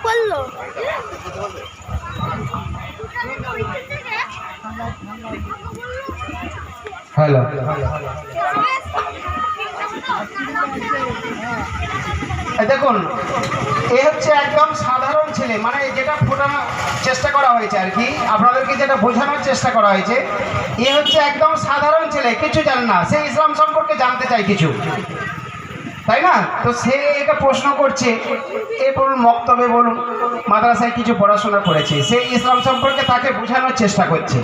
করলো হ্যালো দেখুন এ হচ্ছে একদম সাধারণ ছেলে, মানে যেটা ফোটানোর চেষ্টা করা হয়েছে আর কি, আপনাদেরকে যেটা বোঝানোর চেষ্টা করা হয়েছে, এ হচ্ছে একদম সাধারণ ছেলে, কিছু জানে না, সে ইসলাম সম্পর্কে জানতে চায় কিছু, তাই না? তো সে এটা প্রশ্ন করছে, এ বলুন মক্তবে বলুন মাদ্রাসায় কিছু পড়াশোনা করেছে, সে ইসলাম সম্পর্কে তাকে বোঝানোর চেষ্টা করছে।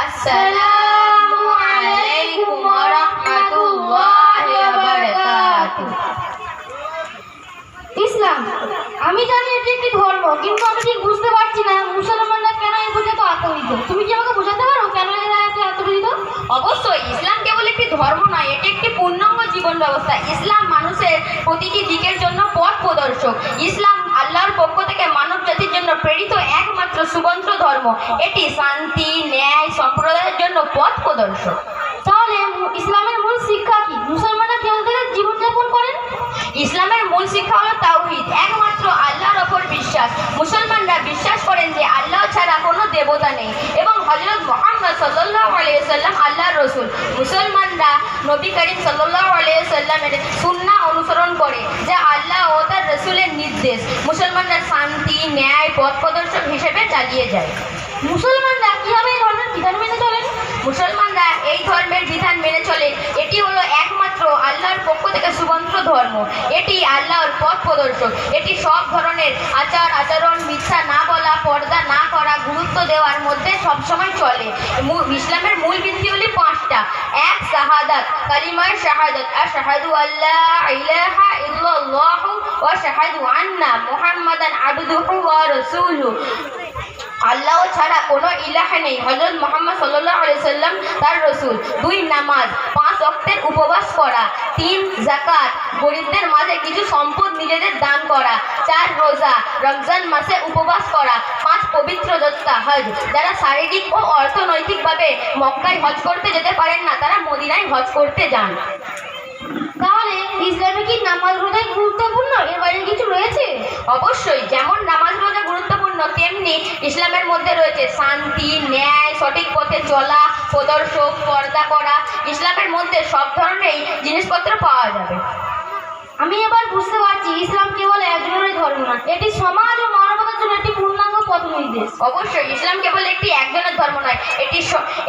আসসালামু আলাইকুম ওয়া রাহমাতুল্লাহি ওয়া বারাকাতুহু। ইসলাম আমি জানি এটি একটি ধর্ম, কিন্তু আমি ঠিক বুঝতে পারছি না মুসলমানরা কেন এই বুঝে তো আতঙ্কিত। তুমি কি আমাকে বোঝাতে পারো কেন এরা এত আতঙ্কিত? অবশ্যই ইসলাম কেবল একটি ধর্ম নয়, এটি একটি পূর্ণাঙ্গ জীবন ব্যবস্থা। ইসলাম মানুষের প্রতিটি দিকের জন্য পথ প্রদর্শক। ইসলাম আল্লাহর পক্ষ থেকে মানব জাতির জন্য প্রেরিত একমাত্র সুবন্ত্র ধর্ম। এটি শান্তি, ন্যায়, সম্প্রদায়ের জন্য পথ প্রদর্শক। তাহলে ইসলামের মূল শিক্ষা কি? মুসলমানরা কেমন করে জীবনযাপন করেন? ইসলামের মূল শিক্ষা হলো তাওহীদ, একমাত্র আল্লাহর ওপর বিশ্বাস। মুসলমানরা বিশ্বাস করেন যে আল্লাহ ছাড়া কোনো দেবতা নেই এবং হযরত মুহাম্মদ সাল্লাল্লাহু আলাইহি ওয়াসাল্লাম আল্লাহর রাসূল। মুসলমানরা নবী করিম সাল্লাল্লাহু আলাইহি ওয়াসাল্লামের সুন্নাহ অনুসরণ করে, যা আল্লাহ ও তার রাসূলের নির্দেশ। মুসলমানরা শান্তি, ন্যায়, পথ প্রদর্শক হিসেবে চালিয়ে যায়। মুসলমানরা কিভাবে এই ধর্মের বিধান মেনে চলেন? মুসলমানরা এই ধর্মের বিধান মেনে চলে। এটি হলো একমাত্র আল্লাহর পক্ষ থেকে সুবন্ত্র ধর্ম। এটি আল্লাহর পথ প্রদর্শক। এটি সব ধরনের আচার আচরণ, মিথ্যা না বলা, পর্দা না করা, গুরুত্ব দেওয়ার মধ্যে সবসময় চলে। ইসলামের মূল ভিত্তিগুলি পাঁচটা। এক, শাহাদাত, কালিমায়ে শাহাদাত, আশহাদু আল্লা ইলাহা ইল্লাল্লাহু ওয়া আশহাদু আন্না মুহাম্মাদান আবদুহু ওয়া রাসূলুহু। আল্লাহ ছাড়া কোনো ইলাহা নেই, হযরত মুহাম্মদ সাল্লাল্লাহু আলাইহি সাল্লাম তার রাসূল। দুই, নামাজ, 5 ওয়াক্তের উপবাস করা। 3, যাকাত, গরিবদের মাঝে কিছু সম্পদ নিজেদের দান করা। 4, রোজা, রমজান মাসে উপবাস করা। 5, পবিত্র যাত্রা, হজ। যারা শারীরিক ও অর্থনৈতিকভাবে মক্কায় হজ করতে যেতে পারেন না, তারা মদিনায় হজ করতে যান। তাহলে ইসলামে কি নামাজ রোজা গুরুত্বপূর্ণ? এর বাইরে কিছু রয়েছে? অবশ্যই, যেমন নামাজ রোজা গুরুত্বপূর্ণ, তেমনি ইসলামের মধ্যে রয়েছে শান্তি, ন্যায়, সঠিক পথে চলা, প্রদর্শক, পর্দা করা। ইসলামের মধ্যে সব ধরনের জিনিসপত্র পাওয়া যাবে। আমি এবার বুঝতে পারছি ইসলাম কেবল একজনের ধর্ম না, এটি সমাজ ও মানবতার জন্য একটি পূর্ণাঙ্গ পথ নির্দেশ। অবশ্যই ইসলাম কেবল একজনের ধর্ম নয়,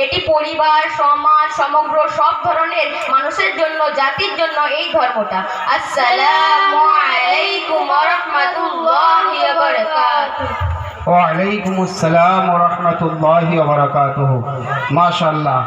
এটি পরিবার, সমাজ, সমগ্র সব ধরনের মানুষের জন্য, জাতির জন্য এই ধর্মটা। আসসালামু আলাইকুম ওয়া রাহমাতুল্লাহি ওয়া বারাকাতুহু। ওয়া আলাইকুমুস সালাম ওয়া রাহমাতুল্লাহি ওয়া বারাকাতুহু। মাশাআল্লাহ।